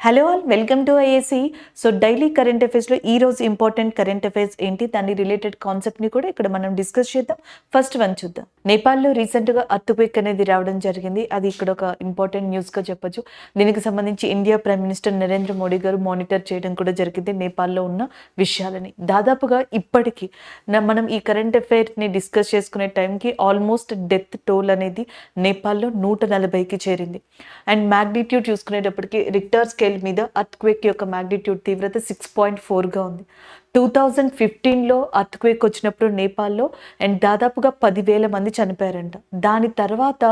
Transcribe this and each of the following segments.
Hello all welcome to IAC. So daily current అఫైర్స్లో ఈ రోజు ఇంపార్టెంట్ కరెంట్ అఫైర్స్ ఏంటి, దాని రిలేటెడ్ కాన్సెప్ట్ని కూడా ఇక్కడ మనం డిస్కస్ చేద్దాం. ఫస్ట్ వన్ చూద్దాం. నేపాల్లో రీసెంట్గా అర్త్క్వేక్ అనేది రావడం జరిగింది. అది ఇక్కడ ఒక ఇంపార్టెంట్ న్యూస్గా చెప్పొచ్చు. దీనికి సంబంధించి India prime minister Narendra Modi గారు మానిటర్ చేయడం కూడా జరిగింది నేపాల్లో ఉన్న విషయాలని. దాదాపుగా ఇప్పటికీ మనం ఈ కరెంట్ అఫైర్ని డిస్కస్ చేసుకునే టైంకి ఆల్మోస్ట్ డెత్ టోల్ అనేది నేపాల్లో 140కి చేరింది. అండ్ మ్యాగ్నిట్యూడ్ చూసుకునేటప్పటికి రిక్టర్ స్కేల్ మీద అర్త్క్వేక్ యొక్క మ్యాగ్నిట్యూడ్ తీవ్రత 6.4గా ఉంది. 2015లో అర్త్క్వేక్ వచ్చినప్పుడు నేపాల్లో అండ్ దాదాపుగా 10,000 మంది చనిపోయారంట. దాని తర్వాత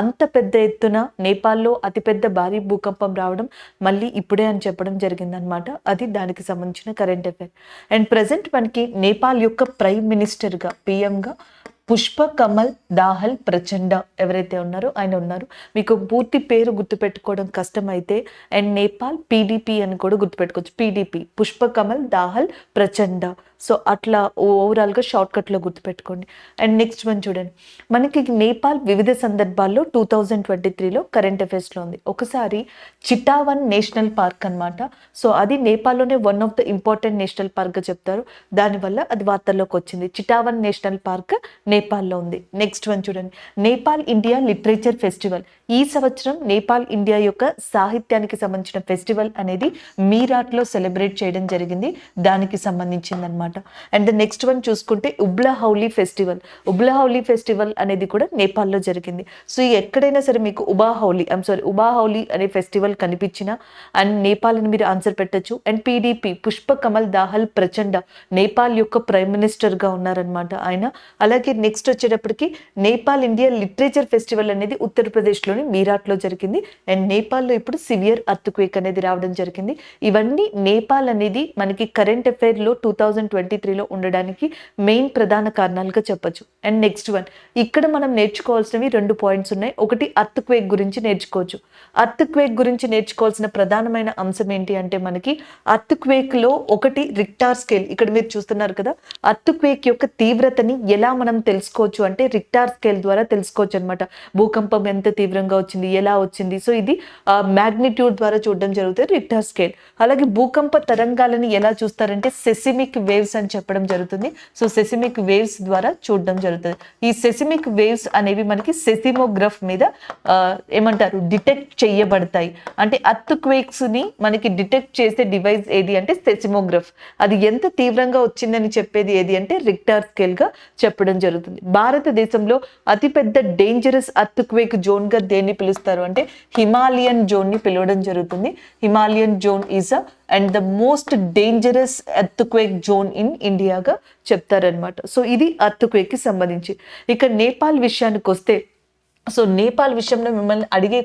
అంత పెద్ద ఎత్తున నేపాల్లో అతిపెద్ద భారీ భూకంపం రావడం మళ్ళీ ఇప్పుడే అని చెప్పడం జరిగిందనమాట. అది దానికి సంబంధించిన కరెంట్ అఫైర్. అండ్ ప్రజెంట్ మనకి నేపాల్ యొక్క ప్రైమ్ మినిస్టర్గా పిఎంగా పుష్ప కమల్ దాహల్ ప్రచండ ఎవరైతే ఉన్నారో ఆయన ఉన్నారు. మీకు పూర్తి పేరు గుర్తుపెట్టుకోవడం కష్టమైతే అండ్ నేపాల్ పీడీపీ అని కూడా గుర్తుపెట్టుకోవచ్చు. పీడీపీ పుష్ప కమల్ దాహల్ ప్రచండ. సో అట్లా ఓవరాల్గా షార్ట్కట్లో గుర్తుపెట్టుకోండి. అండ్ నెక్స్ట్ వన్ చూడండి, మనకి నేపాల్ వివిధ సందర్భాల్లో 2023లో కరెంట్ అఫైర్స్లో ఉంది. ఒకసారి చిటావన్ నేషనల్ పార్క్ అనమాట. సో అది నేపాల్లోనే one of the important national పార్క్గా చెప్తారు. దానివల్ల అది వార్తల్లోకి వచ్చింది. చిటావన్ నేషనల్ పార్క్ నేపాల్లో ఉంది. నెక్స్ట్ వన్ చూడండి, నేపాల్ ఇండియా లిటరేచర్ ఫెస్టివల్. ఈ సంవత్సరం నేపాల్ ఇండియా యొక్క సాహిత్యానికి సంబంధించిన ఫెస్టివల్ అనేది మీరాట్లో సెలబ్రేట్ చేయడం జరిగింది. దానికి సంబంధించింది అనమాట. అండ్ ద నెక్స్ట్ వన్ చూసుకుంటే ఉబ్లహౌలీ ఫెస్టివల్. ఉబ్లహౌలీ ఫెస్టివల్ అనేది కూడా నేపాల్లో జరిగింది. సో ఎక్కడైనా సరే మీకు ఉబాహౌలీ అనే ఫెస్టివల్ కనిపించినా అండ్ నేపాల్ అని మీరు ఆన్సర్ పెట్టచ్చు. అండ్ పీడీపీ పుష్ప కమల్ దాహల్ ప్రచండ నేపాల్ యొక్క ప్రైమ్ మినిస్టర్గా ఉన్నారనమాట ఆయన. అలాగే నెక్స్ట్ వచ్చేటప్పటికి నేపాల్ ఇండియా లిటరేచర్ ఫెస్టివల్ అనేది ఉత్తరప్రదేశ్లోని మీరాట్లో జరిగింది. అండ్ నేపాల్లో ఇప్పుడు సివియర్ అర్త్క్వేక్ అనేది రావడం జరిగింది. ఇవన్నీ నేపాల్ అనేది మనకి కరెంట్ అఫైర్లో 2023లో ఉండడానికి మెయిన్ ప్రధాన కారణాలుగా చెప్పొచ్చు. అండ్ నెక్స్ట్ వన్, ఇక్కడ మనం నేర్చుకోవాల్సినవి 2 పాయింట్స్ ఉన్నాయి. ఒకటి అర్త్క్వేక్ గురించి నేర్చుకోవచ్చు. అర్త్క్వేక్ గురించి నేర్చుకోవాల్సిన ప్రధానమైన అంశం ఏంటి అంటే మనకి అర్త్క్వేక్లో ఒకటి రిక్టార్ స్కేల్. ఇక్కడ మీరు చూస్తున్నారు కదా, అర్త్క్వేక్ యొక్క తీవ్రతని ఎలా మనం తెలుసుకోవచ్చు అంటే రిక్టార్ స్కేల్ ద్వారా తెలుసుకోవచ్చు అనమాట. భూకంపం ఎంత తీవ్రంగా వచ్చింది, ఎలా వచ్చింది. సో ఇది మ్యాగ్నిట్యూడ్ ద్వారా చూడడం జరుగుతుంది, రిక్టార్ స్కేల్. అలాగే భూకంప తరంగాలని ఎలా చూస్తారంటే సెసిమిక్ వేవ్స్ అని చెప్పడం జరుగుతుంది. సో సెసిమిక్ వేవ్స్ ద్వారా చూడడం జరుగుతుంది. ఈ సెసిమిక్ వేవ్స్ అనేవి మనకి సెసిమోగ్రఫ్ మీద ఏమంటారు డిటెక్ట్ చేయబడతాయి. అంటే అర్త్క్వేక్స్ ని మనకి డిటెక్ట్ చేసే డివైస్ ఏది అంటే సెసిమోగ్రఫ్. అది ఎంత తీవ్రంగా వచ్చిందని చెప్పేది ఏది అంటే రిక్టార్ స్కేల్ గా చెప్పడం జరుగుతుంది. భారతదేశంలో అతిపెద్ద డేంజరస్ అర్త్క్వేక్ జోన్ గా దేన్ని పిలుస్తారు అంటే హిమాలయన్ జోన్ ని పిలవడం జరుగుతుంది. Himalayan zone is and the most dangerous earthquake zone in ఇండియాగా చెప్తారనమాట. సో ఇది అర్త్క్వేక్ కి సంబంధించి. ఇక నేపాల్ విషయానికి వస్తే, సో నేపాల్ విషయంలో మిమ్మల్ని అడిగే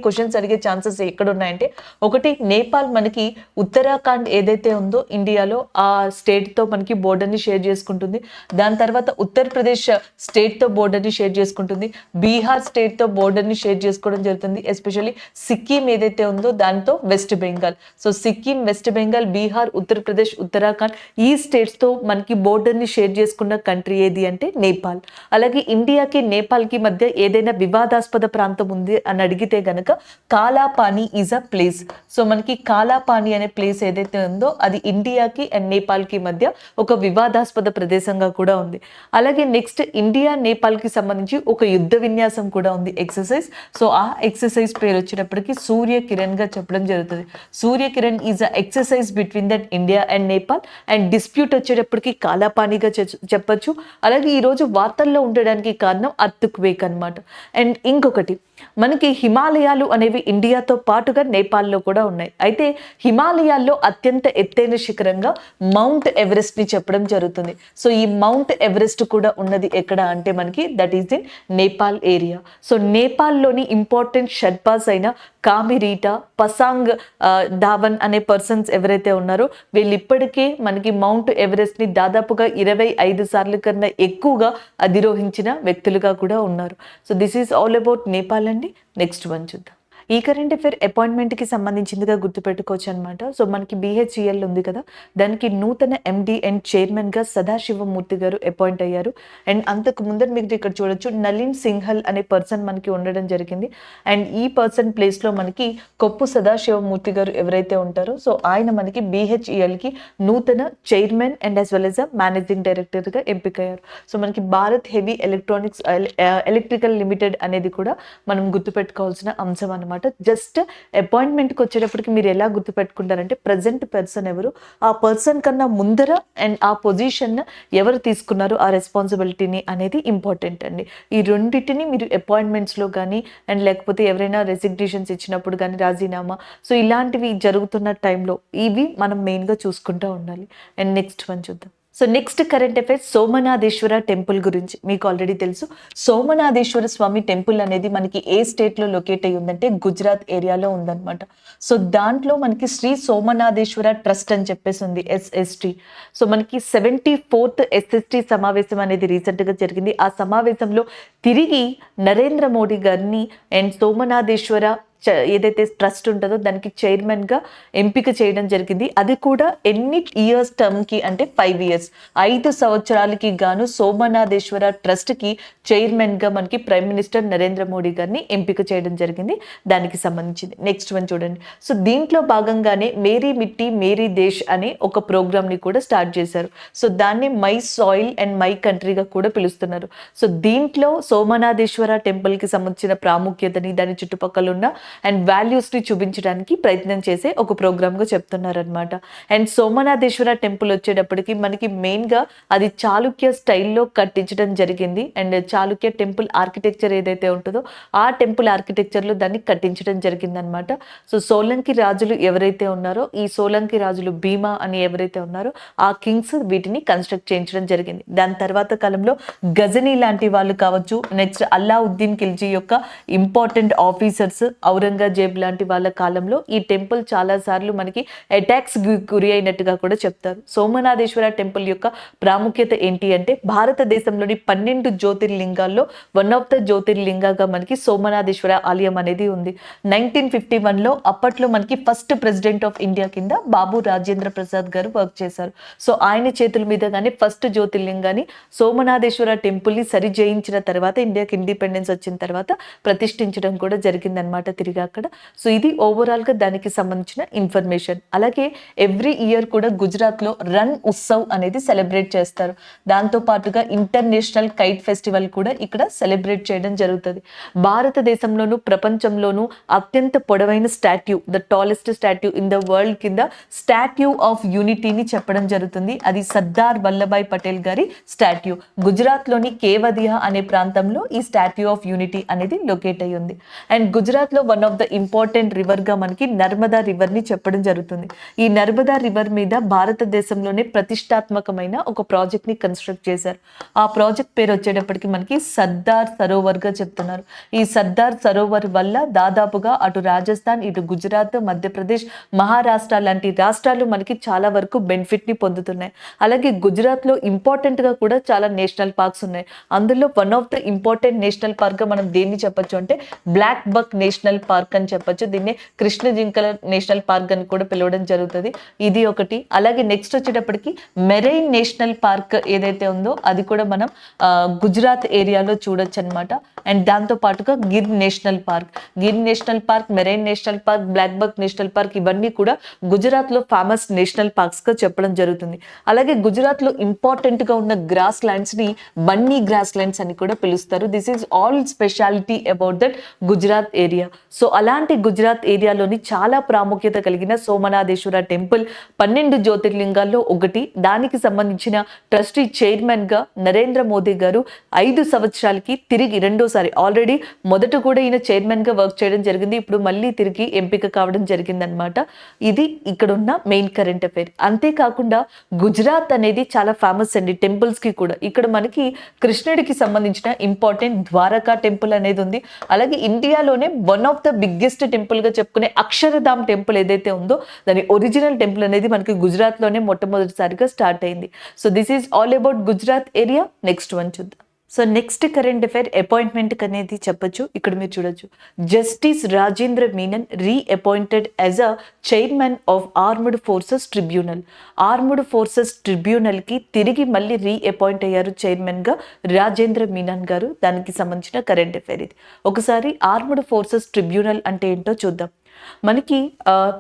ఛాన్సెస్ ఎక్కడ ఉన్నాయంటే, ఒకటి నేపాల్ మనకి ఉత్తరాఖండ్ ఏదైతే ఉందో ఇండియాలో ఆ స్టేట్తో మనకి బోర్డర్ని షేర్ చేసుకుంటుంది. దాని తర్వాత ఉత్తరప్రదేశ్ స్టేట్తో బోర్డర్ని షేర్ చేసుకుంటుంది. బీహార్ స్టేట్తో బోర్డర్ని షేర్ చేసుకోవడం జరుగుతుంది. ఎస్పెషల్లీ సిక్కిం ఏదైతే ఉందో దాంతో west Bengal. So Sikkim, west Bengal, Bihar, Uttar Pradesh, Uttarakhand ఈ స్టేట్స్తో మనకి బోర్డర్ని షేర్ చేసుకున్న కంట్రీ ఏది అంటే నేపాల్. అలాగే ఇండియాకి నేపాల్కి మధ్య ఏదైనా వివాదాస్పద ప్రాంతం ఉంది అని అడిగితే గనక Kalapani is a place. So మనకి కాలాపాని అనే ప్లేస్ ఏదైతే ఉందో అది ఇండియాకి అండ్ నేపాల్కి మధ్య ఒక వివాదాస్పద ప్రదేశంగా కూడా ఉంది. అలాగే నెక్స్ట్ ఇండియా నేపాల్కి సంబంధించి ఒక యుద్ధ విన్యాసం కూడా ఉంది, ఎక్సర్సైజ్. సో ఆ ఎక్సర్సైజ్ పేరు వచ్చినప్పటికీ సూర్య కిరణ్ గా చెప్పడం జరుగుతుంది. Surya Kiran is a exercise between that India and Nepal. And dispute వచ్చేటప్పటికి కాలాపానిగా చెప్పచ్చు. అలాగే ఈరోజు వార్తల్లో ఉండడానికి కారణం అర్త్క్వేక్ అనమాట. అండ్ ఇంకొకటి, మనకి హిమాలయాలు అనేవి ఇండియాతో పాటుగా నేపాల్లో కూడా ఉన్నాయి. అయితే హిమాలయాల్లో అత్యంత ఎత్తైన శిఖరంగా మౌంట్ ఎవరెస్ట్ ని చెప్పడం జరుగుతుంది. సో ఈ మౌంట్ ఎవరెస్ట్ కూడా ఉన్నది ఎక్కడ అంటే మనకి that is in Nepal area. So నేపాల్లోని ఇంపార్టెంట్ షెర్పాస్ అయిన కామిరీటా, పసాంగ్ ధావన్ అనే పర్సన్స్ ఎవరైతే ఉన్నారో వీళ్ళు ఇప్పటికే మనకి మౌంట్ ఎవరెస్ట్ ని దాదాపుగా 25 సార్లు కన్నా ఎక్కువగా అధిరోహించిన వ్యక్తులుగా కూడా ఉన్నారు. So this is all about Nepal అండి. నెక్స్ట్ వన్ చూద్దాం. ఈ కరెంట్ అఫైర్ అపాయింట్మెంట్కి సంబంధించిందిగా గుర్తుపెట్టుకోవచ్చు అనమాట. సో మనకి BHEL ఉంది కదా, దానికి నూతన MD అండ్ చైర్మన్గా సదాశివమూర్తి గారు అపాయింట్ అయ్యారు. అండ్ అంతకు ముందర మీకు ఇక్కడ చూడొచ్చు నలిన్ సింఘల్ అనే పర్సన్ మనకి ఉండడం జరిగింది. అండ్ ఈ పర్సన్ ప్లేస్లో మనకి కొప్పు సదాశివమూర్తి గారు ఎవరైతే ఉంటారో సో ఆయన మనకి BHELకి నూతన chairman and as well as a managing డైరెక్టర్గా ఎంపికయ్యారు. సో మనకి భారత్ హెవీ ఎలక్ట్రికల్ లిమిటెడ్ అనేది కూడా మనం గుర్తుపెట్టుకోవాల్సిన అంశం అనమాట. జస్ట్ అపాయింట్మెంట్కి వచ్చేటప్పటికి మీరు ఎలా గుర్తుపెట్టుకుంటారంటే ప్రజెంట్ పర్సన్ ఎవరు, ఆ పర్సన్ కన్నా ముందర అండ్ ఆ పొజిషన్ ఎవరు తీసుకున్నారు ఆ రెస్పాన్సిబిలిటీని అనేది ఇంపార్టెంట్ అండి. ఈ రెండింటిని మీరు అపాయింట్మెంట్స్లో కానీ అండ్ లేకపోతే ఎవరైనా రెసిగ్నేషన్స్ ఇచ్చినప్పుడు కానీ రాజీనామా సో ఇలాంటివి జరుగుతున్న టైంలో ఇవి మనం మెయిన్గా చూసుకుంటూ ఉండాలి. అండ్ నెక్స్ట్ వన్ చూద్దాం. So next current affairs Somanatheswara temple గురించి మీకు ఆల్రెడీ తెలుసు. సోమనాథేశ్వర స్వామి టెంపుల్ అనేది మనకి ఏ స్టేట్లో లొకేట్ అయ్యి ఉందంటే గుజరాత్ ఏరియాలో ఉందన్నమాట. సో దాంట్లో మనకి శ్రీ సోమనాథేశ్వర ట్రస్ట్ అని చెప్పేసి ఉంది, SST. సో మనకి 74th SST సమావేశం అనేది రీసెంట్గా జరిగింది. ఆ సమావేశంలో తిరిగి నరేంద్ర మోడీ గారిని అండ్ సోమనాథేశ్వర ఏదైతే ట్రస్ట్ ఉంటుందో దానికి చైర్మన్గా ఎంపిక చేయడం జరిగింది. అది కూడా ఎన్ని ఇయర్స్ టర్మ్కి అంటే 5 years 5 సంవత్సరాలకి గాను సోమనాథేశ్వర ట్రస్ట్కి చైర్మన్గా మనకి ప్రైమ్ మినిస్టర్ నరేంద్ర మోడీ గారిని ఎంపిక చేయడం జరిగింది. దానికి సంబంధించింది నెక్స్ట్ వన్ చూడండి. సో దీంట్లో భాగంగానే మేరీ మిట్టి మేరీ దేశ్ అనే ఒక ప్రోగ్రామ్ని కూడా స్టార్ట్ చేశారు. సో దాన్ని మై సాయిల్ అండ్ మై కంట్రీగా కూడా పిలుస్తున్నారు. సో దీంట్లో సోమనాథేశ్వర టెంపుల్కి సంబంధించిన ప్రాముఖ్యతని దాని చుట్టుపక్కల ఉన్న అండ్ వాల్యూస్ని చూపించడానికి ప్రయత్నం చేసే ఒక ప్రోగ్రామ్గా చెప్తున్నారనమాట. అండ్ సోమనాథేశ్వర టెంపుల్ వచ్చేటప్పటికి మనకి మెయిన్గా అది చాళుక్య స్టైల్లో కట్టించడం జరిగింది. అండ్ చాళుక్య టెంపుల్ ఆర్కిటెక్చర్ ఏదైతే ఉంటుందో ఆ టెంపుల్ ఆర్కిటెక్చర్లో దాన్ని కట్టించడం జరిగిందనమాట. సో సోలంకి రాజులు ఎవరైతే ఉన్నారో ఈ సోలంకి రాజులు భీమా అని ఎవరైతే ఉన్నారో ఆ కింగ్స్ వీటిని కన్స్ట్రక్ట్ చేయించడం జరిగింది. దాని తర్వాత కాలంలో గజనీ లాంటి వాళ్ళు కావచ్చు, నెక్స్ట్ అల్లావుద్దీన్ ఖిల్జీ యొక్క ఇంపార్టెంట్ ఆఫీసర్స్, ఔరంగజేబ్ లాంటి వాళ్ళ కాలంలో ఈ టెంపుల్ చాలా సార్లు మనకి అటాక్స్ గురి అయినట్టుగా కూడా చెప్తారు. సోమనాథేశ్వర టెంపుల్ యొక్క ప్రాముఖ్యత ఏంటి అంటే భారతదేశంలోని 12 జ్యోతిర్లింగాల్లో వన్ ఆఫ్ ద జ్యోతిర్లింగగా మనకి సోమనాథేశ్వర ఆలయం అనేది ఉంది. 1951లో అప్పట్లో మనకి ఫస్ట్ ప్రెసిడెంట్ ఆఫ్ ఇండియా కింద బాబు రాజేంద్ర ప్రసాద్ గారు వర్క్ చేశారు. సో ఆయన చేతుల మీదగానే ఫస్ట్ జ్యోతిర్లింగాన్ని సోమనాథేశ్వర టెంపుల్ని సరి జయించిన తర్వాత ఇండియాకి ఇండిపెండెన్స్ వచ్చిన తర్వాత ప్రతిష్ఠించడం కూడా జరిగిందనమాట తిరిగి అక్కడ. సో ఇది ఓవరాల్గా దానికి సంబంధించిన ఇన్ఫర్మేషన్. అలాగే ఎవ్రీ ఇయర్ కూడా గుజరాత్లో రన్ ఉత్సవ్ అనేది సెలబ్రేట్ చేస్తారు. దాంతో పాటుగా ఇంటర్నేషనల్ కైట్ ఫెస్టివల్ కూడా ఇక్కడ సెలబ్రేట్ చేయడం జరుగుతుంది. భారతదేశంలోనూ ప్రపంచంలోనూ అత్యంత పొడవైన statue, the tallest statue in the world కింద స్టాట్యూ ఆఫ్ యూనిటీని చెప్పడం జరుగుతుంది. అది సర్దార్ వల్లభాయ్ పటేల్ గారి స్టాట్యూ. గుజరాత్లోని కేవదియా అనే ప్రాంతంలో ఈ స్టాట్యూ ఆఫ్ యూనిటీ అనేది లొకేట్ అయ్యి ఉంది. అండ్ గుజరాత్లో వన్ ఆఫ్ ద ఇంపార్టెంట్ రివర్గా మనకి నర్మదా రివర్ని చెప్పడం జరుగుతుంది. ఈ నర్మదా రివర్ మీద భారతదేశంలోనే ప్రతిష్టాత్మకమైన ఒక ప్రాజెక్ట్ని కన్స్ట్రక్ట్ చేశారు. ఆ ప్రాజెక్ట్ పేరు వచ్చేటప్పటికి మనకి సర్దార్ సరోవర్గా చెప్తున్నారు. ఈ సర్దార్ సరోవర్ వల్ల దాదాపుగా అటు రాజస్థాన్, ఇటు గుజరాత్, మధ్యప్రదేశ్, మహారాష్ట్ర లాంటి రాష్ట్రాలు మనకి చాలా వరకు బెనిఫిట్ని పొందుతున్నాయి. అలాగే గుజరాత్లో ఇంపార్టెంట్గా కూడా చాలా నేషనల్ పార్క్స్ ఉన్నాయి. అందులో one of the important national పార్క్గా మనం దేన్ని చెప్పొచ్చు అంటే బ్లాక్ బక్ నేషనల్ పార్క్ అని చెప్పొచ్చు. దీన్ని కృష్ణ జింకల నేషనల్ పార్క్ అని కూడా పిలవడం జరుగుతుంది. ఇది ఒకటి. అలాగే నెక్స్ట్ వచ్చేటప్పటికి మెరైన్ నేషనల్ పార్క్ ఏదైతే ఉందో అది కూడా మనం గుజరాత్ ఏరియాలో చూడొచ్చు అనమాట. అండ్ దాంతో పాటుగా Gir national park, marine national park, blackbuck national park ఇవన్నీ కూడా గుజరాత్లో ఫేమస్ నేషనల్ పార్క్స్గా చెప్పడం జరుగుతుంది. అలాగే గుజరాత్లో ఇంపార్టెంట్గా ఉన్న గ్రాస్ ల్యాండ్స్ని బన్నీ గ్రాస్ ల్యాండ్స్ అని కూడా పిలుస్తారు. This is all speciality about that Gujarat area. So అలాంటి గుజరాత్ ఏరియాలోని చాలా ప్రాముఖ్యత కలిగిన సోమనాథేశ్వర టెంపుల్ 12 జ్యోతిర్లింగాల్లో ఒకటి. దానికి సంబంధించిన ట్రస్టీ చైర్మన్గా నరేంద్ర మోదీ గారు 5 సంవత్సరాలకి తిరిగి రెండోసారి, ఆల్రెడీ మొదట కూడా ఈయన చైర్మన్గా వర్క్ చేయడం జరిగింది, ఇప్పుడు మళ్ళీ తిరిగి ఎంపిక కావడం జరిగిందనమాట. ఇది ఇక్కడ ఉన్న మెయిన్ కరెంట్ అఫైర్. అంతేకాకుండా గుజరాత్ అనేది చాలా ఫేమస్ అండి టెంపుల్స్కి కూడా. ఇక్కడ మనకి కృష్ణుడికి సంబంధించిన ఇంపార్టెంట్ ద్వారకా టెంపుల్ అనేది ఉంది. అలాగే ఇండియాలోనే వన్ ఆఫ్ ద బిగ్గెస్ట్ టెంపుల్గా చెప్పుకునే అక్షరధామ్ టెంపుల్ ఏదైతే ఉందో దాని ఒరిజినల్ టెంపుల్ అనేది మనకి గుజరాత్లోనే మొట్టమొదటిసారిగా స్టార్ట్ అయింది. So this is all about Gujarat area. Next one చూద్దాం. So next current affair appointment అనేది చెప్పొచ్చు. ఇక్కడ మీరు చూడొచ్చు, justice Rajendra Menon reappointed as a chairman of armed forces tribunal. Armed forces tribunal కి తిరిగి మళ్ళీ రీఅపాయింట్ అయ్యారు చైర్మన్ గా రాజేంద్ర మీనన్ గారు. దానికి సంబంధించిన కరెంట్ అఫైర్ ఇది. ఒకసారి ఆర్మ్డ్ ఫోర్సెస్ ట్రిబ్యునల్ అంటే ఏంటో చూద్దాం. మనకి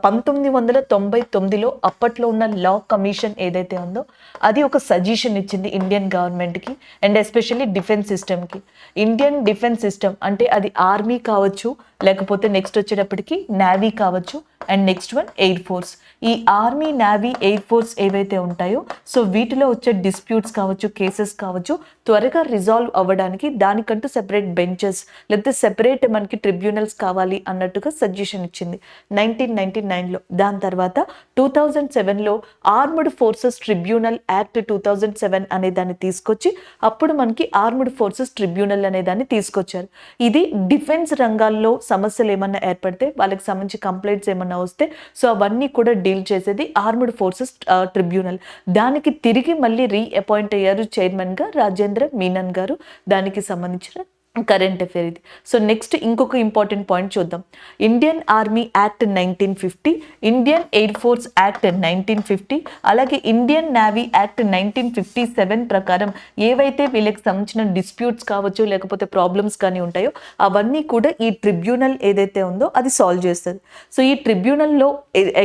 1999లో అప్పట్లో ఉన్న లా కమిషన్ ఏదైతే ఉందో అది ఒక సజెషన్ ఇచ్చింది ఇండియన్ గవర్నమెంట్కి అండ్ ఎస్పెషల్లీ డిఫెన్స్ సిస్టమ్కి. ఇండియన్ డిఫెన్స్ సిస్టమ్ అంటే అది ఆర్మీ కావచ్చు, లేకపోతే నెక్స్ట్ వచ్చేటప్పటికి నేవీ కావచ్చు, and next one air force. ఈ ఆర్మీ, నేవీ, ఎయిర్ ఫోర్స్ ఏవైతే ఉంటాయో సో వీటిలో వచ్చే డిస్ప్యూట్స్ కావచ్చు, కేసెస్ కావచ్చు, త్వరగా రిజాల్వ్ అవ్వడానికి దానికంటూ సెపరేట్ బెంచెస్ లేకపోతే సెపరేట్ మనకి ట్రిబ్యునల్స్ కావాలి అన్నట్టుగా సజెషన్ ఇచ్చింది 1999లో. దాని తర్వాత 2007లో ఆర్మ్డ్ ఫోర్సెస్ ట్రిబ్యునల్ యాక్ట్ 2007 అనే దాన్ని తీసుకొచ్చి అప్పుడు మనకి ఆర్మ్డ్ ఫోర్సెస్ ట్రిబ్యునల్ అనే దాన్ని తీసుకొచ్చారు. ఇది డిఫెన్స్ రంగాల్లో సమస్యలు ఏమన్నా ఏర్పడితే, వాళ్ళకి సంబంధించి కంప్లైంట్స్ ఏమన్నా వస్తే సో అవన్నీ కూడా డీల్ చేసేది ఆర్మ్డ్ ఫోర్సెస్ ట్రిబ్యునల్. దానికి తిరిగి మళ్ళీ రీఅపాయింట్ అయ్యారు చైర్మన్ గా రాజేంద్ర మీనన్ గారు. దానికి సంబంధించిన కరెంట్ అఫేర్ ఇది. సో నెక్స్ట్ ఇంకొక ఇంపార్టెంట్ పాయింట్ చూద్దాం. Indian army act 1950, Indian air force act 1950, అలాగే ఇండియన్ నేవీ యాక్ట్ 1957 ప్రకారం ఏవైతే వీళ్ళకి సంబంధించిన డిస్ప్యూట్స్ కావచ్చు, లేకపోతే ప్రాబ్లమ్స్ కానీ ఉంటాయో అవన్నీ కూడా ఈ ట్రిబ్యునల్ ఏదైతే ఉందో అది సాల్వ్ చేస్తుంది. సో ఈ ట్రిబ్యునల్లో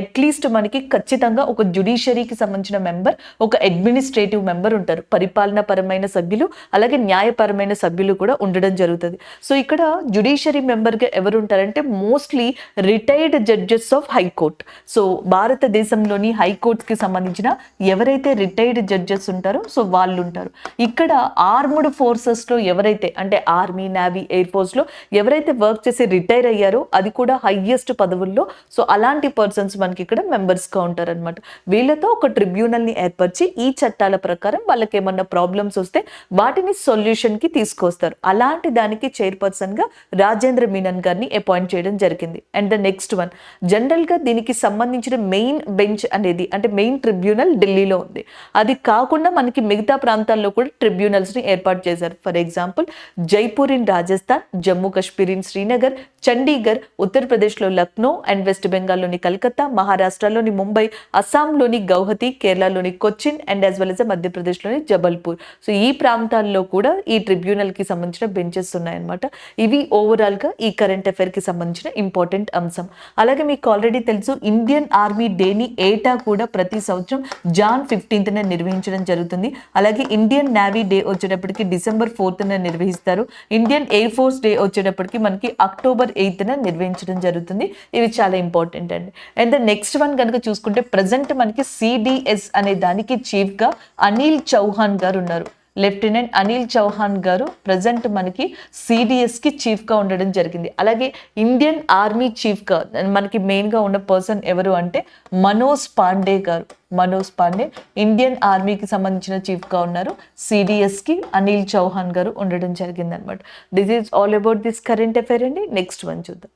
అట్లీస్ట్ మనకి ఖచ్చితంగా ఒక జ్యుడిషియరీకి సంబంధించిన మెంబర్, ఒక అడ్మినిస్ట్రేటివ్ మెంబర్ ఉంటారు. పరిపాలనా పరమైన సభ్యులు అలాగే న్యాయపరమైన సభ్యులు కూడా ఉండడం జరుగుతుంది. సో ఇక్కడ జ్యుడిషియరీ మెంబర్గా ఎవరు ఉంటారంటే mostly retired judges of high court. So భారతదేశంలోని హైకోర్ట్స్కి సంబంధించిన ఎవరైతే రిటైర్డ్ జడ్జెస్ ఉంటారో సో వాళ్ళు ఉంటారు. ఇక్కడ ఆర్మ్డ్ ఫోర్సెస్లో ఎవరైతే అంటే ఆర్మీ, నేవీ, ఎయిర్ ఫోర్స్లో ఎవరైతే వర్క్ చేసి రిటైర్ అయ్యారో అది కూడా హైయెస్ట్ పదవుల్లో సో అలాంటి పర్సన్స్ మనకి ఇక్కడ మెంబర్స్గా ఉంటారు అనమాట. వీళ్ళతో ఒక ట్రిబ్యునల్ని ఏర్పరిచి ఈ చట్టాల ప్రకారం వాళ్ళకి ఏమన్నా ప్రాబ్లమ్స్ వస్తే వాటిని సొల్యూషన్కి తీసుకొస్తారు. అలాంటి దానికి చైర్పర్సన్ గా రాజేంద్ర మీనన్ గారిని అపాయింట్ చేయడం జరిగింది. And the next one, general గా దీనికి సంబంధించిన మెయిన్ బెంచ్ అనేది అంటే మెయిన్ ట్రిబ్యునల్ ఢిల్లీలో ఉంది. అది కాకుండా మనకి మిగతా ప్రాంతాల్లో కూడా ట్రిబ్యునల్స్ ని ఏర్పాటు చేశారు. For example Jaipur in Rajasthan, Jammu Kashmir in Srinagar, Chandigarh, ఉత్తరప్రదేశ్లో లక్నో అండ్ వెస్ట్ బెంగాల్లోని కలకత్తా, మహారాష్ట్రలోని ముంబై, అస్సాంలోని గౌహతి, కేరళలోని Cochin and as well as మధ్యప్రదేశ్లోని జబల్పూర్. సో ఈ ప్రాంతాల్లో కూడా ఈ ట్రిబ్యునల్ కి సంబంధించిన బెంచెస్ ఉన్నాయన్నమాట. ఇవి ఓవరాల్ గా ఈ కరెంట్ అఫైర్ కి సంబంధించిన ఇంపార్టెంట్ అంశం. అలాగే మీకు ఆల్రెడీ తెలుసు ఇండియన్ ఆర్మీ డేని ఏటా కూడా ప్రతి సంవత్సరం జాన్ 15th నిర్వహించడం జరుగుతుంది. అలాగే ఇండియన్ నేవీ డే వచ్చేటప్పటికి డిసెంబర్ 4th నిర్వహిస్తారు. ఇండియన్ ఎయిర్ ఫోర్స్ డే వచ్చేటప్పటికి మనకి అక్టోబర్ 8th నిర్వహించడం జరుగుతుంది. ఇవి చాలా ఇంపార్టెంట్ అండి. అండ్ ద నెక్స్ట్ వన్ కనుక చూసుకుంటే ప్రజెంట్ మనకి సిడిఎస్ అనే దానికి చీఫ్ గా అనిల్ చౌహాన్ గారు ఉన్నారు. లెఫ్టినెంట్ అనిల్ చౌహాన్ గారు ప్రజెంట్ మనకి సిడిఎస్ కి చీఫ్ గా ఉండడం జరిగింది. అలాగే ఇండియన్ ఆర్మీ చీఫ్ గా మనకి మెయిన్ గా ఉన్న పర్సన్ ఎవరు అంటే మనోజ్ పాండే గారు. మనోజ్ పాండే ఇండియన్ ఆర్మీకి సంబంధించిన చీఫ్ గా ఉన్నారు. సిడిఎస్ కి అనిల్ చౌహాన్ గారు ఉండడం జరిగింది అనమాట. This is all about this current affair అండి. నెక్స్ట్ వన్ చూద్దాం.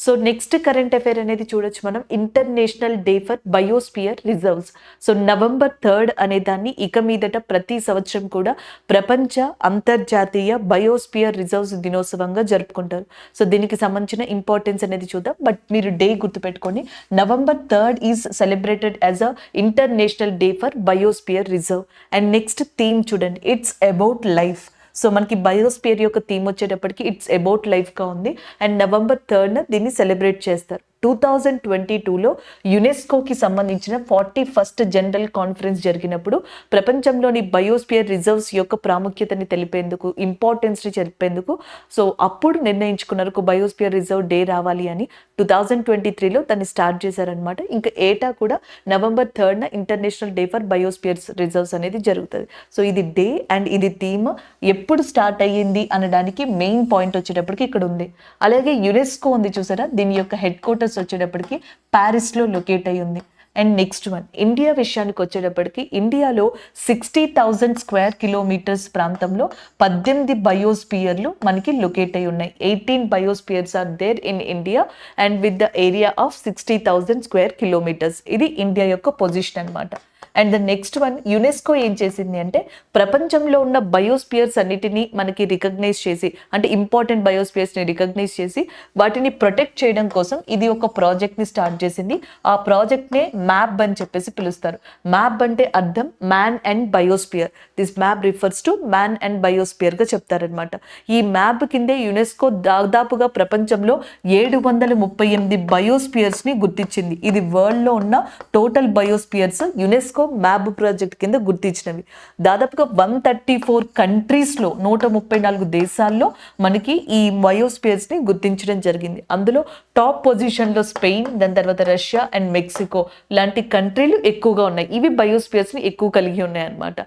సో నెక్స్ట్ కరెంట్ అఫైర్ అనేది చూడొచ్చు మనం, international day for biosphere reserves. So November 3rd అనే దాన్ని ఇక మీదట ప్రతి సంవత్సరం కూడా ప్రపంచ అంతర్జాతీయ బయోస్పియర్ రిజర్వ్స్ దినోత్సవంగా జరుపుకుంటారు. సో దీనికి సంబంధించిన ఇంపార్టెన్స్ అనేది చూద్దాం. బట్ మీరు డే గుర్తుపెట్టుకోండి, November 3rd is celebrated as a international day for biosphere reserve. And next theme చూడండి, ఇట్స్ అబౌట్ లైఫ్. సో మనకి బయోస్పియర్ యొక్క థీమ్ వచ్చేటప్పటికి ఇట్స్ అబౌట్ లైఫ్గా ఉంది. అండ్ November 3rd దీన్ని సెలబ్రేట్ చేస్తారు. 2022లో యునెస్కోకి సంబంధించిన 41st జనరల్ కాన్ఫరెన్స్ జరిగినప్పుడు ప్రపంచంలోని బయోస్పియర్ రిజర్వ్స్ యొక్క ప్రాముఖ్యతని తెలిపేందుకు, ఇంపార్టెన్స్ని తెలిపేందుకు సో అప్పుడు నిర్ణయించుకున్నారు ఒక బయోస్పియర్ రిజర్వ్ డే రావాలి అని. 2023లో దాన్ని స్టార్ట్ చేశారనమాట. ఇంకా ఏటా కూడా November 3rd international day for biosphere reserves అనేది జరుగుతుంది. సో ఇది డే అండ్ ఇది థీమ్ ఎప్పుడు స్టార్ట్ అయ్యింది అనడానికి మెయిన్ పాయింట్ వచ్చేటప్పటికి ఇక్కడ ఉంది. అలాగే యునెస్కో ఉంది చూసారా, దీని యొక్క హెడ్ క్వార్టర్స్ వచ్చేటప్పటికి ప్యారిస్లో లొకేట్ అయి ఉంది. అండ్ నెక్స్ట్ వన్, ఇండియా విషయానికి వచ్చేటప్పటికి ఇండియాలో 60,000 స్క్వేర్ కిలోమీటర్స్ ప్రాంతంలో 18 బయోస్పియర్లు మనకి లొకేట్ అయి ఉన్నాయి. 18 biospheres are there in India and with the area of 60,000 square kilometres. ఇది ఇండియా యొక్క పొజిషన్ అనమాట. And the next one, UNESCO ఏం చేసింది అంటే ప్రపంచంలో ఉన్న బయోస్పియర్స్ అన్నిటినీ మనకి రికగ్నైజ్ చేసి, అంటే ఇంపార్టెంట్ బయోస్పియర్స్ని రికగ్నైజ్ చేసి వాటిని ప్రొటెక్ట్ చేయడం కోసం ఇది ఒక ప్రాజెక్ట్ని స్టార్ట్ చేసింది. ఆ ప్రాజెక్ట్నే మ్యాప్ అని చెప్పేసి పిలుస్తారు. మ్యాప్ అంటే అర్థం man and biosphere. This MAB refers to man and బయోస్పియర్గా చెప్తారనమాట. ఈ మ్యాప్ కిందే యునెస్కో దాదాపుగా ప్రపంచంలో 738 బయోస్పియర్స్ని గుర్తించింది. ఇది వరల్డ్లో ఉన్న total biospheres UNESCO map project కింద గుర్తించినవి. దాదాపుగా 134 కంట్రీస్లో 134 దేశాల్లో మనకి ఈ బయోస్పియర్స్ని గుర్తించడం జరిగింది. అందులో టాప్ పొజిషన్లో స్పెయిన్, దాని తర్వాత రష్యా అండ్ మెక్సికో లాంటి కంట్రీలు ఎక్కువగా ఉన్నాయి. ఇవి బయోస్పియర్స్ని ఎక్కువ కలిగి ఉన్నాయి అన్నమాట.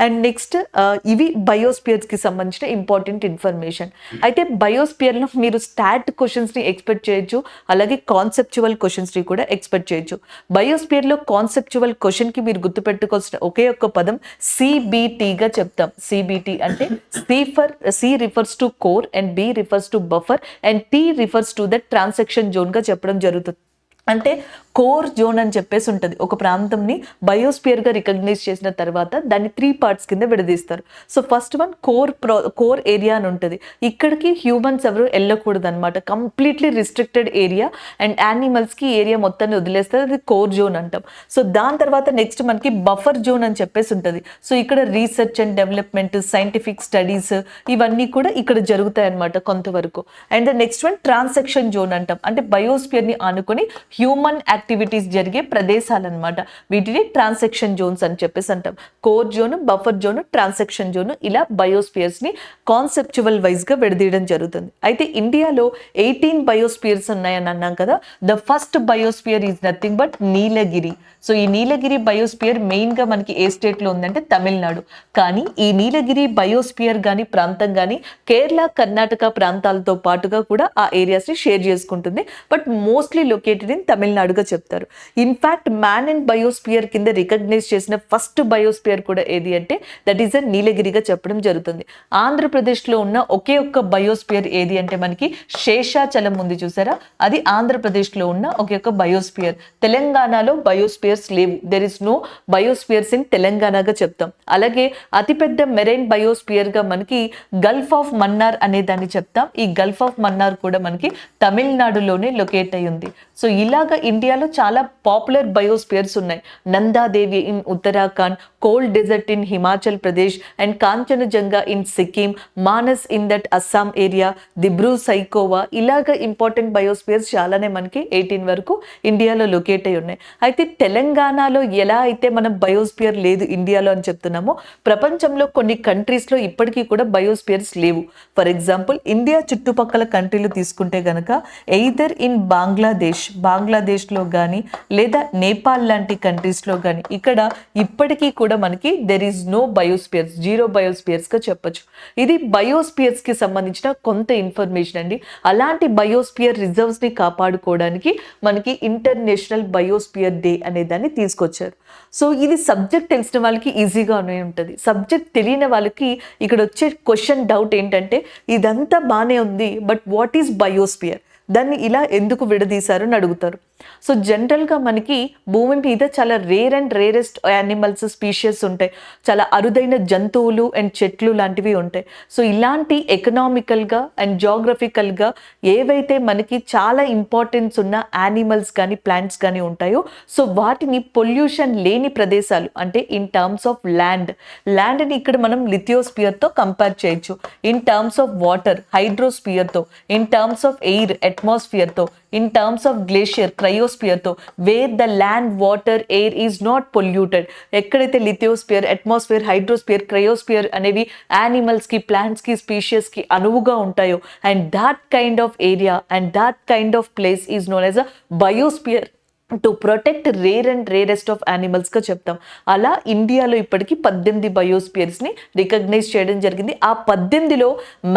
అండ్ నెక్స్ట్ ఇవి బయోస్పియర్స్కి సంబంధించిన ఇంపార్టెంట్ ఇన్ఫర్మేషన్. అయితే బయోస్పియర్లో మీరు స్టాట్ క్వశ్చన్స్ని ఎక్స్పెక్ట్ చేయొచ్చు, అలాగే కాన్సెప్చువల్ క్వశ్చన్స్ని కూడా ఎక్స్పెక్ట్ చేయొచ్చు. బయోస్పియర్లో కాన్సెప్చువల్ క్వశ్చన్కి మీరు గుర్తుపెట్టుకోవాల్సిన ఒకే ఒక్క పదం సిబిటీగా చెప్తాం. సిబిటీ అంటే C refers to core and B refers to buffer and T refers to the transaction జోన్గా చెప్పడం జరుగుతుంది. అంటే కోర్ జోన్ అని చెప్పేసి ఉంటుంది. ఒక ప్రాంతంని బయోస్పియర్గా రికగ్నైజ్ చేసిన తర్వాత దాన్ని 3 పార్ట్స్ కింద విడదీస్తారు. So first one core area అని ఉంటుంది. ఇక్కడికి హ్యూమన్స్ ఎవరు వెళ్ళకూడదు అనమాట. కంప్లీట్లీ రిస్ట్రిక్టెడ్ ఏరియా అండ్ యానిమల్స్కి ఏరియా మొత్తాన్ని వదిలేస్తారు. అది కోర్ జోన్ అంటాం. సో దాని తర్వాత నెక్స్ట్ మనకి బఫర్ జోన్ అని చెప్పేసి ఉంటుంది. సో ఇక్కడ research and development, scientific studies ఇవన్నీ కూడా ఇక్కడ జరుగుతాయి అనమాట కొంతవరకు. And the next one transaction zone అంటాం. అంటే బయోస్పియర్ని ఆనుకొని హ్యూమన్ యాక్టివిటీస్ జరిగే ప్రదేశాలు అనమాట. వీటిని ట్రాన్సాక్షన్ జోన్స్ అని చెప్పేసి అంటాం. Core zone, buffer zone, transaction zone, ఇలా బయోస్పియర్స్ ని కాన్సెప్చువల్ వైజ్ గా విడదీయడం జరుగుతుంది. అయితే ఇండియాలో 18 బయోస్పియర్స్ ఉన్నాయని అన్నాం కదా. The first biosphere is nothing but Nilgiri. So ఈ నీలగిరి బయోస్పియర్ మెయిన్ గా మనకి ఏ స్టేట్ లో ఉందంటే తమిళనాడు. కానీ ఈ నీలగిరి బయోస్పియర్ గాని ప్రాంతం గాని కేరళ, కర్ణాటక ప్రాంతాలతో పాటుగా కూడా ఆ ఏరియాస్ ని షేర్ చేసుకుంటుంది. బట్ మోస్ట్లీ లొకేటెడ్ ఇన్ తమిళనాడుగా చెప్తారు. ఇన్ఫాక్ట్ మ్యాన్ అండ్ బయోస్పియర్ కింద రికగ్నైజ్ చేసిన ఫస్ట్ బయోస్పియర్ కూడా ఏది అంటే దట్ ఈస్ అ నీలగిరిగా చెప్పడం జరుగుతుంది. ఆంధ్రప్రదేశ్లో ఉన్న ఒకే ఒక్క బయోస్పియర్ ఏది అంటే మనకి శేషాచలం ఉంది చూసారా, అది ఆంధ్రప్రదేశ్లో ఉన్న ఒకే ఒక్క బయోస్పియర్. తెలంగాణలో బయోస్పియర్స్ లేవు. There is no biospheres in తెలంగాణగా చెప్తాం. అలాగే అతిపెద్ద మెరైన్ బయోస్పియర్ గా మనకి గల్ఫ్ ఆఫ్ మన్నార్ అనే దాన్ని చెప్తాం. ఈ గల్ఫ్ ఆఫ్ మన్నార్ కూడా మనకి తమిళనాడులోనే లొకేట్ అయి ఉంది. సో ఇలాగా ఇండియాలో చాలా పాపులర్ బయోస్పియర్స్ ఉన్నాయి. Nanda Devi in Uttarakhand, cold desert in Himachal Pradesh and Kanchenjunga in Sikkim, Manas in that Assam area, Dibru Saikhowa, ఇలాగ ఇంపార్టెంట్ బయోస్పియర్స్ చాలానే మనకి 18 వరకు ఇండియాలో లొకేట్ అయి ఉన్నాయి. అయితే తెలంగాణలో ఎలా అయితే మనం బయోస్పియర్ లేదు ఇండియాలో అని చెప్తున్నామో, ప్రపంచంలో కొన్ని కంట్రీస్లో ఇప్పటికీ కూడా బయోస్పియర్స్ లేవు. ఫర్ ఎగ్జాంపుల్ ఇండియా చుట్టుపక్కల కంట్రీలు తీసుకుంటే గనక ఎయిదర్ ఇన్ బంగ్లాదేశ్లో కానీ లేదా నేపాల్ లాంటి కంట్రీస్లో కానీ ఇక్కడ ఇప్పటికీ కూడా మనకి there is no biospheres, zero బయోస్పియర్స్గా చెప్పచ్చు. ఇది బయోస్పియర్స్కి సంబంధించిన కొంత ఇన్ఫర్మేషన్ అండి. అలాంటి బయోస్పియర్ రిజర్వ్స్ని కాపాడుకోవడానికి మనకి ఇంటర్నేషనల్ బయోస్పియర్ డే అనే దాన్ని తీసుకొచ్చారు. సో ఇది సబ్జెక్ట్ తెలిసిన వాళ్ళకి ఈజీగా ఉంటుంది. సబ్జెక్ట్ తెలియని వాళ్ళకి ఇక్కడ వచ్చే క్వశ్చన్ డౌట్ ఏంటంటే ఇదంతా బాగానే ఉంది, బట్ వాట్ ఈజ్ బయోస్పియర్, దాన్ని ఇలా ఎందుకు విడదీశారు అని అడుగుతారు. సో జనరల్గా మనకి భూమి మీద చాలా రేరెస్ట్ యానిమల్స్ స్పీషియస్ ఉంటాయి, చాలా అరుదైన జంతువులు అండ్ చెట్లు లాంటివి ఉంటాయి. సో ఇలాంటి ఎకనామికల్గా అండ్ జాగ్రఫికల్గా ఏవైతే మనకి చాలా ఇంపార్టెన్స్ ఉన్న యానిమల్స్ కానీ ప్లాంట్స్ కానీ ఉంటాయో, సో వాటిని పొల్యూషన్ లేని ప్రదేశాలు, అంటే ఇన్ టర్మ్స్ ఆఫ్ ల్యాండ్ని ఇక్కడ మనం లిథియోస్పియర్తో కంపేర్ చేయొచ్చు. ఇన్ టర్మ్స్ ఆఫ్ వాటర్ హైడ్రోస్పియర్తో, ఇన్ టర్మ్స్ ఆఫ్ ఎయిర్ అట్మాస్ఫియర్తో, ఇన్ టర్మ్స్ ఆఫ్ గ్లేషియర్ క్రయోస్పియర్తో, where the land water air is not polluted. ఎక్కడైతే లిథియోస్పియర్, అట్మాస్ఫియర్, హైడ్రోస్పియర్, క్రయోస్పియర్ అనేవి యానిమల్స్కి, ప్లాంట్స్కి, స్పీషియస్కి అనువుగా ఉంటాయో, and that kind of area and that kind of place is known as a biosphere to protect rarest of యానిమల్స్గా చెప్తాం. అలా ఇండియాలో ఇప్పటికీ 18 బయోస్పియర్స్ని రికగ్నైజ్ చేయడం జరిగింది. ఆ 18లో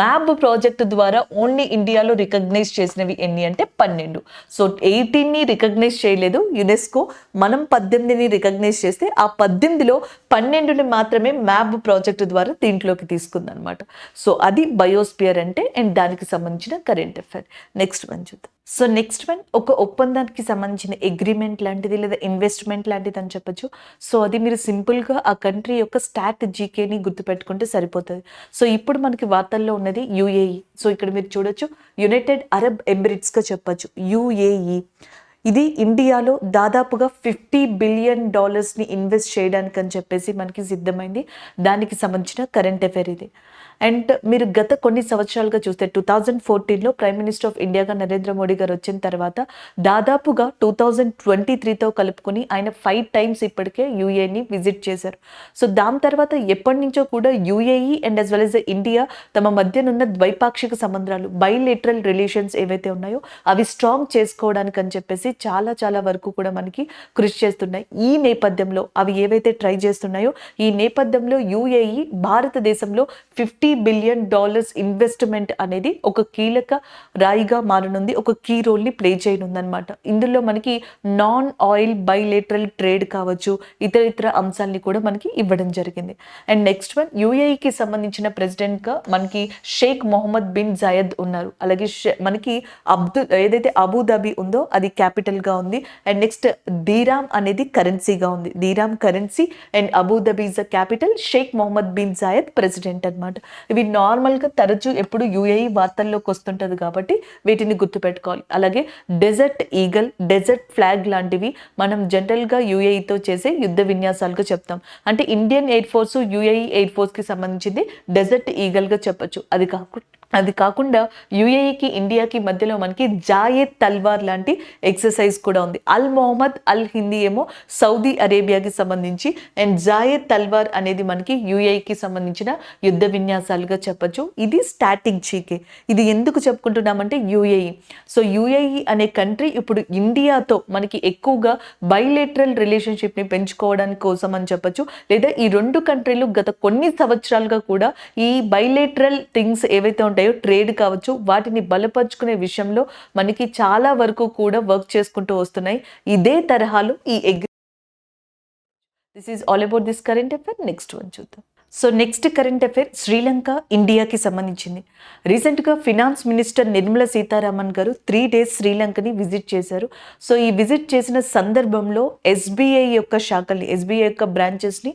మ్యాప్ ప్రాజెక్ట్ ద్వారా ఓన్లీ ఇండియాలో రికగ్నైజ్ చేసినవి ఎన్ని అంటే 12. సో 18ని రికగ్నైజ్ చేయలేదు యునెస్కో, మనం 18ని రికగ్నైజ్ చేస్తే ఆ 18లో 12ని మాత్రమే మ్యాప్ ప్రాజెక్ట్ ద్వారా దీంట్లోకి తీసుకుందనమాట. సో అది బయోస్పియర్ అంటే, అండ్ దానికి సంబంధించిన కరెంట్ అఫైర్. నెక్స్ట్ వన్ చూద్దాం. సో నెక్స్ట్ వన్ ఒక ఒప్పందానికి సంబంధించిన అగ్రిమెంట్ లాంటిది లేదా ఇన్వెస్ట్మెంట్ లాంటిది అని చెప్పొచ్చు. సో అది మీరు సింపుల్‌గా ఆ కంట్రీ యొక్క స్టాట్ జీకేని గుర్తుపెట్టుకుంటే సరిపోతది. సో ఇప్పుడు మనకి వార్తల్లో ఉన్నది యూఏఈ. సో ఇక్కడ మీరు చూడొచ్చు యునైటెడ్ అరబ్ ఎమిరేట్స్‌గా చెప్పొచ్చు. యూఏఈ. ఇది ఇండియాలో దాదాపుగా $50 బిలియన్ ఇన్వెస్ట్ చేయడానికని చెప్పేసి మనకి సిద్ధమైంది. దానికి సంబంధించిన కరెంట్ అఫైర్ ఇది. అండ్ మీరు గత కొన్ని సంవత్సరాలుగా చూస్తే 2014లో ప్రైమ్ మినిస్టర్ ఆఫ్ ఇండియాగా నరేంద్ర మోడీ గారు వచ్చిన తర్వాత దాదాపుగా 2023తో కలుపుకొని ఆయన 5 టైమ్స్ ఇప్పటికే యూఏని విజిట్ చేశారు. సో దాని తర్వాత ఎప్పటి నుంచో కూడా UAE and as well as India తమ మధ్యనున్న ద్వైపాక్షిక సంబంధాలు బైలేటరల్ రిలేషన్స్ ఏవైతే ఉన్నాయో అవి స్ట్రాంగ్ చేసుకోవడానికి అని చెప్పేసి చాలా వరకు కూడా మనకి కృషి చేస్తున్నాయి. ఈ నేపథ్యంలో అవి ఏవైతే ట్రై చేస్తున్నాయో ఈ నేపథ్యంలో యూఏఈ భారతదేశంలో $50 బిలియన్ ఇన్వెస్ట్మెంట్ అనేది ఒక కీలక రాయిగా మారనుంది. ఒక కీ రోల్ని ప్లే చేయనుంది అనమాట. ఇందులో మనకి నాన్ ఆయిల్ బైలేటరల్ ట్రేడ్ కావచ్చు, ఇతర అంశాలని కూడా మనకి ఇవ్వడం జరిగింది. అండ్ నెక్స్ట్ వన్ యూఏఈకి సంబంధించిన ప్రెసిడెంట్గా మనకి షేక్ మొహమ్మద్ బిన్ జాయద్ ఉన్నారు. అలాగే మనకి ఏదైతే అబుదాబి ఉందో అది క్యాపిటల్గా ఉంది. అండ్ నెక్స్ట్ దీరామ్ అనేది కరెన్సీగా ఉంది. Dirham currency and Abu Dhabi is the capital. Sheikh Mohammed bin Zayed president అనమాట. ఇవి నార్మల్గా తరచూ ఎప్పుడు యూఏఈ వార్తల్లోకి వస్తుంటుంది కాబట్టి వీటిని గుర్తుపెట్టుకోవాలి. అలాగే డెజర్ట్ ఈగల్, డెజర్ట్ ఫ్లాగ్ లాంటివి మనం జనరల్గా యూఏఈతో చేసే యుద్ధ విన్యాసాలుగా చెప్తాం. అంటే Indian air force UAE air ఫోర్స్కి సంబంధించింది డెజర్ట్ ఈగల్గా చెప్పొచ్చు. అది కాకుండా యూఏఈకి ఇండియాకి మధ్యలో మనకి జాయేద్ తల్వార్ లాంటి ఎక్సర్సైజ్ కూడా ఉంది. అల్ మొహమ్మద్ అల్ హిందీ ఏమో సౌదీ అరేబియాకి సంబంధించి అండ్ జాయేద్ తల్వార్ అనేది మనకి యూఏఈకి సంబంధించిన యుద్ధ విన్యాసాలుగా చెప్పొచ్చు. ఇది స్టాటిక్ జీకే. ఇది ఎందుకు చెప్పుకుంటున్నామంటే యూఏఈ. సో యూఏఈ అనే కంట్రీ ఇప్పుడు ఇండియాతో మనకి ఎక్కువగా బైలేటరల్ రిలేషన్షిప్ని పెంచుకోవడానికి కోసం అని చెప్పొచ్చు. లేదా ఈ రెండు కంట్రీలు గత కొన్ని సంవత్సరాలుగా కూడా ఈ బైలేటరల్ థింగ్స్ ఏవైతే ఉంటాయో ట్రేడ్ కావచ్చు వాటిని బలపరుచుకునే విషయంలో మనకి చాలా వరకు కూడా వర్క్ చేసుకుంటూ వస్తున్నాయి. ఇదే తరహాలో this is all about this current affair. Next one చూద్దాం. So next current affair Sri Lanka ఇండియాకి సంబంధించింది. రీసెంట్గా ఫినాన్స్ మినిస్టర్ నిర్మలా సీతారామన్ గారు 3 days శ్రీలంకని విజిట్ చేశారు. సో ఈ విజిట్ చేసిన సందర్భంలో ఎస్బీఐ యొక్క శాఖల్ని, ఎస్బీఐ యొక్క బ్రాంచెస్ని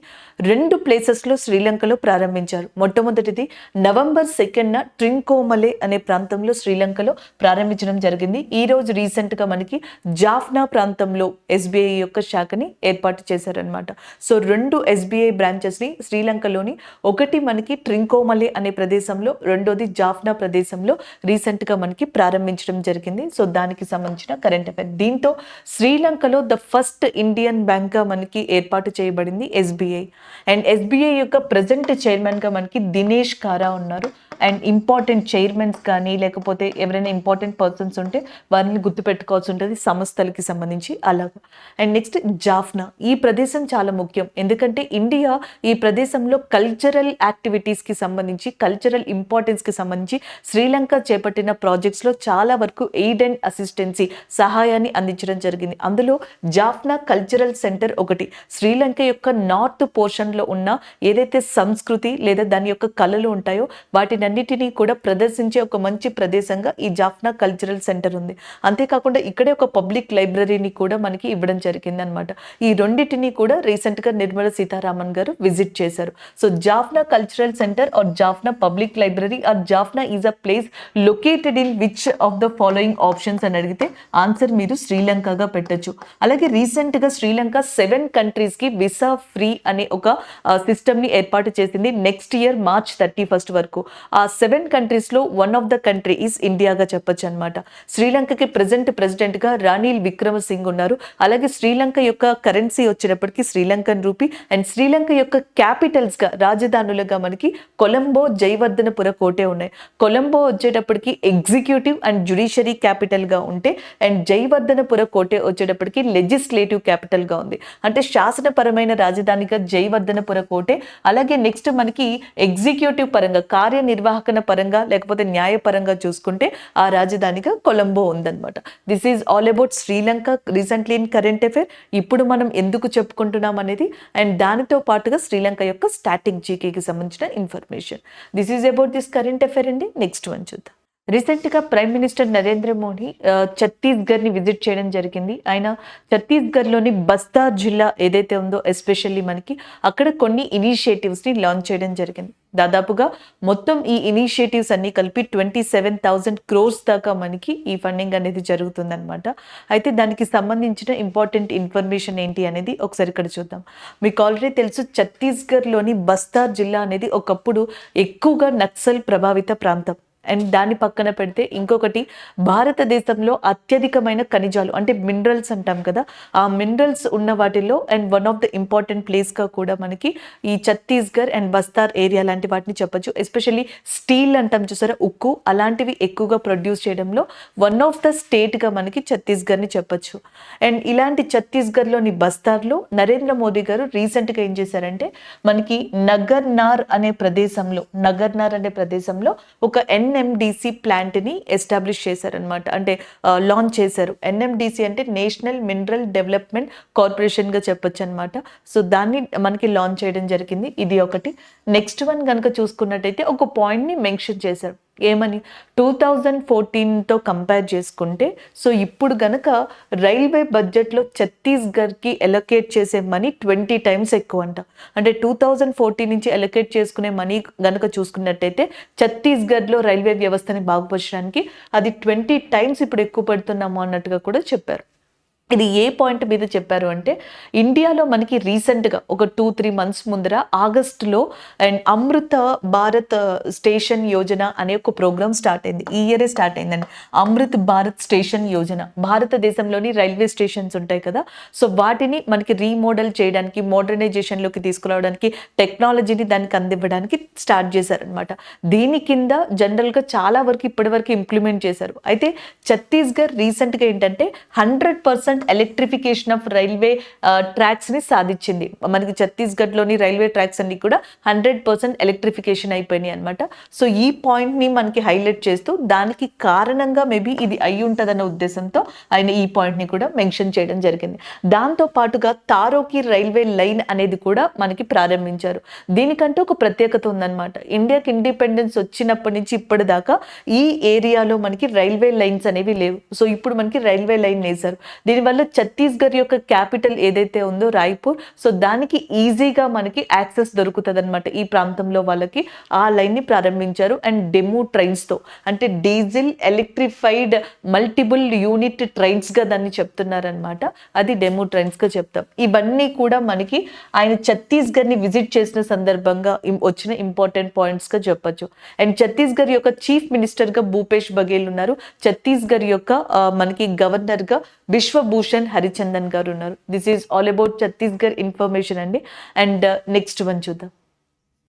2 ప్లేసెస్లో శ్రీలంకలో ప్రారంభించారు. మొట్టమొదటిది నవంబర్ 2న ట్రింకోమలే అనే ప్రాంతంలో శ్రీలంకలో ప్రారంభించడం జరిగింది. ఈరోజు రీసెంట్గా మనకి జాఫ్నా ప్రాంతంలో ఎస్బీఐ యొక్క శాఖని ఏర్పాటు చేశారనమాట. సో 2 ఎస్బీఐ బ్రాంచెస్ని శ్రీలంకలో ఒకటి మనకి ట్రింకోమలే అనే ప్రదేశంలో, రెండోది జాఫ్నా ప్రదేశంలో రీసెంట్గా మనకి ప్రారంభించడం జరిగింది. సో దానికి సంబంధించిన కరెంట్ అఫైర్. దీంతో శ్రీలంకలో ద ఫస్ట్ ఇండియన్ బ్యాంక్గా మనకి ఏర్పాటు చేయబడింది ఎస్బీఐ. అండ్ ఎస్బీఐ యొక్క ప్రజెంట్ చైర్మన్గా మనకి దినేష్ కారా ఉన్నారు. అండ్ ఇంపార్టెంట్ చైర్మన్స్ కానీ లేకపోతే ఎవరైనా ఇంపార్టెంట్ పర్సన్స్ ఉంటే వారిని గుర్తుపెట్టుకోవాల్సి ఉంటుంది సంస్థలకి సంబంధించి అలాగా. And next Jaffna. ఈ ప్రదేశం చాలా ముఖ్యం ఎందుకంటే ఇండియా ఈ ప్రదేశంలో కల్చరల్ యాక్టివిటీస్కి సంబంధించి, కల్చరల్ ఇంపార్టెన్స్కి సంబంధించి శ్రీలంక చేపట్టిన ప్రాజెక్ట్స్లో చాలా వరకు ఎయిడ్ అండ్ అసిస్టెన్సీ సహాయాన్ని అందించడం జరిగింది. అందులో జాఫ్నా కల్చరల్ సెంటర్ ఒకటి. శ్రీలంక యొక్క నార్త్ పోర్షన్లో ఉన్న ఏదైతే సంస్కృతి లేదా దాని యొక్క కళలు ఉంటాయో వాటినన్నిటినీ కూడా ప్రదర్శించే ఒక మంచి ప్రదేశంగా ఈ జాఫ్నా కల్చరల్ సెంటర్ ఉంది. అంతేకాకుండా ఇక్కడే ఒక పబ్లిక్ లైబ్రరీని కూడా మనకి ఇవ్వడం జరిగింది అనమాట. ఈ రెండింటిని కూడా రీసెంట్గా నిర్మలా సీతారామన్ గారు విజిట్ చేశారు. So Jaffna cultural centre or Jaffna public library or Jaffna is a place located in which of the following options అని అడిగితే ఆన్సర్ మీరు శ్రీలంకగా పెట్టచ్చు. అలాగే రీసెంట్గా శ్రీలంక 7 countries వీసా ఫ్రీ అనే ఒక సిస్టమ్ని ఏర్పాటు చేసింది నెక్స్ట్ ఇయర్ March 31 వరకు. ఆ 7 countries one of the country is ఇండియాగా చెప్పొచ్చు అనమాట. శ్రీలంకకి ప్రెసిడెంట్గా రానిల్ విక్రమసింగ్ ఉన్నారు. అలాగే శ్రీలంక యొక్క కరెన్సీ వచ్చేటప్పటికి శ్రీలంకన్ రూపీ అండ్ శ్రీలంక యొక్క క్యాపిటల్స్గా, రాజధానులుగా మనకి కొలంబో, జయవర్ధనపుర కోటే ఉన్నాయి. కొలంబో వచ్చేటప్పటికి ఎగ్జిక్యూటివ్ అండ్ జ్యుడిషియరీ క్యాపిటల్గా ఉంటే అండ్ జయవర్ధనపుర కోటే వచ్చేటప్పటికి లెజిస్లేటివ్ క్యాపిటల్గా ఉంది. అంటే శాసనపరమైన రాజధానిగా జయవర్ధనపుర కోటే. అలాగే నెక్స్ట్ మనకి ఎగ్జిక్యూటివ్ పరంగా, కార్యనిర్వాహకన పరంగా లేకపోతే న్యాయపరంగా చూసుకుంటే ఆ రాజధానిగా కొలంబో ఉందన్నమాట. This is all about Sri Lanka recently in current affair. ఇప్పుడు మనం ఎందుకు చెప్పుకుంటున్నాం అనేది అండ్ దానితో పాటుగా శ్రీలంక యొక్క స్టాటిక్ జీకేకి సంబంధించిన information. This is about this current affair అండి. నెక్స్ట్ వన్ చూద్దాం. రీసెంట్‌గా ప్రైమ్ మినిస్టర్ నరేంద్ర మోడీ ఛత్తీస్‌గఢ్‌ని విజిట్ చేయడం జరిగింది. ఆయన ఛత్తీస్‌గఢ్‌లోని బస్తార్ జిల్లా ఏదైతే ఉందో ఎస్పెషల్లీ మనకి అక్కడ కొన్ని ఇనిషియేటివ్స్‌ని లాంచ్ చేయడం జరిగింది. దాదాపుగా మొత్తం ఈ ఇనిషియేటివ్స్ అన్నీ కలిపి 27,000 క్రోర్స్ దాకా మనకి ఈ ఫండింగ్ అనేది జరుగుతుందనమాట. అయితే దానికి సంబంధించిన ఇంపార్టెంట్ ఇన్ఫర్మేషన్ ఏంటి అనేది ఒకసారి ఇక్కడ చూద్దాం. మీకు ఆల్రెడీ తెలుసు ఛత్తీస్‌గఢ్‌లోని బస్తార్ జిల్లా అనేది ఒకప్పుడు ఎక్కువగా నక్సల్ ప్రభావిత ప్రాంతం. అండ్ దాన్ని పక్కన పెడితే ఇంకొకటి భారతదేశంలో అత్యధికమైన ఖనిజాలు అంటే మినరల్స్ అంటాం కదా, ఆ మినరల్స్ ఉన్న వాటిల్లో and one of the important ప్లేస్గా కూడా మనకి ఈ ఛత్తీస్గఢ్ అండ్ బస్తార్ ఏరియా లాంటి వాటిని చెప్పొచ్చు. ఎస్పెషల్లీ స్టీల్ అంటాం చూసారా, ఉక్కు, అలాంటివి ఎక్కువగా ప్రొడ్యూస్ చేయడంలో వన్ ఆఫ్ ద స్టేట్గా మనకి ఛత్తీస్గఢ్ని చెప్పొచ్చు. అండ్ ఇలాంటి ఛత్తీస్గఢ్లోని బస్తార్లో నరేంద్ర మోదీ గారు రీసెంట్గా ఏం చేశారంటే మనకి నగర్నార్ అనే ప్రదేశంలో ఒక ఎన్ఎండిసి ప్లాంట్ని ఎస్టాబ్లిష్ చేశారనమాట, అంటే లాంచ్ చేశారు. ఎన్ఎండిసి అంటే నేషనల్ మినరల్ డెవలప్మెంట్ కార్పొరేషన్గా చెప్పొచ్చు అనమాట. సో దాన్ని మనకి లాంచ్ చేయడం జరిగింది. ఇది ఒకటి. నెక్స్ట్ వన్ కనుక చూసుకున్నట్టయితే ఒక పాయింట్ని మెన్షన్ చేశారు. ఏమని? 2014తో కంపేర్ చేసుకుంటే సో ఇప్పుడు గనక రైల్వే బడ్జెట్లో ఛత్తీస్గఢ్కి ఎలొకేట్ చేసే మనీ 20 టైమ్స్ ఎక్కువ అంట. అంటే 2014 నుంచి ఎలొకేట్ చేసుకునే మనీ గనక చూసుకున్నట్టయితే ఛత్తీస్గఢ్లో రైల్వే వ్యవస్థని బాగుపరచడానికి అది 20 టైమ్స్ ఇప్పుడు ఎక్కువ పడుతున్నాము అన్నట్టుగా కూడా చెప్పారు. ఇది ఏ పాయింట్ మీద చెప్పారు అంటే ఇండియాలో మనకి రీసెంట్గా ఒక 2-3 మంత్స్ ముందర ఆగస్టులో అండ్ అమృత భారత్ స్టేషన్ యోజన అనే ఒక ప్రోగ్రామ్ స్టార్ట్ అయింది. ఈ ఇయరే స్టార్ట్ అయిందండి. అమృత్ భారత్ స్టేషన్ యోజన భారతదేశంలోని రైల్వే స్టేషన్స్ ఉంటాయి కదా, సో వాటిని మనకి రీమోడల్ చేయడానికి, మోడర్నైజేషన్లోకి తీసుకురావడానికి, టెక్నాలజీని దానికి అందివ్వడానికి స్టార్ట్ చేశారనమాట. దీని కింద జనరల్గా చాలా వరకు ఇప్పటివరకు ఇంప్లిమెంట్ చేశారు. అయితే ఛత్తీస్గఢ్ రీసెంట్గా ఏంటంటే 100% ఎలక్ట్రిఫికేషన్ ఆఫ్ రైల్వే ట్రాక్స్ని సాధించింది. మనకి ఛత్తీస్గఢ్లోని రైల్వే ట్రాక్స్ అన్ని కూడా 100% ఎలక్ట్రిఫికేషన్ అయిపోయినాయి అనమాట. సో ఈ పాయింట్ని మనకి హైలైట్ చేస్తూ దానికి కారణంగా మేబీ ఇది అయి ఉంటుందన్న ఉద్దేశంతో ఆయన ఈ పాయింట్ని కూడా మెన్షన్ చేయడం జరిగింది. దాంతో పాటుగా తారోకి రైల్వే లైన్ అనేది కూడా మనకి ప్రారంభించారు. దీనికంటూ ఒక ప్రత్యేకత ఉందన్నమాట. ఇండియాకి ఇండిపెండెన్స్ వచ్చినప్పటి నుంచి ఇప్పటిదాకా ఈ ఏరియాలో మనకి రైల్వే లైన్స్ అనేవి లేవు. సో ఇప్పుడు మనకి రైల్వే లైన్ వేశారు. దీనివల్ల ఛత్తీస్గఢ్ యొక్క క్యాపిటల్ ఏదైతే ఉందో రాయ్పూర్, సో దానికి ఈజీగా మనకి యాక్సెస్ దొరుకుతుంది అనమాట. ఈ ప్రాంతంలో వాళ్ళకి ఆ లైన్ని ప్రారంభించారు. అండ్ డెమో ట్రైన్స్తో, అంటే డీజిల్ ఎలక్ట్రిఫైడ్ మల్టిపుల్ యూనిట్ ట్రైన్స్గా దాన్ని చెప్తున్నారనమాట. అది డెమో ట్రైన్స్గా చెప్తాం. ఇవన్నీ కూడా మనకి ఆయన ఛత్తీస్గఢ్ని విజిట్ చేసిన సందర్భంగా వచ్చిన ఇంపార్టెంట్ పాయింట్స్గా చెప్పొచ్చు. అండ్ ఛత్తీస్గఢ్ యొక్క చీఫ్ మినిస్టర్గా భూపేష్ బఘేల్ ఉన్నారు. ఛత్తీస్గఢ్ యొక్క మనకి గవర్నర్గా విశ్వభూషణ్ హరిచందన్ గారు ఉన్నారు. This is all about Chhattisgarh information అండి. అండ్ నెక్స్ట్ వన్ చూద్దాం.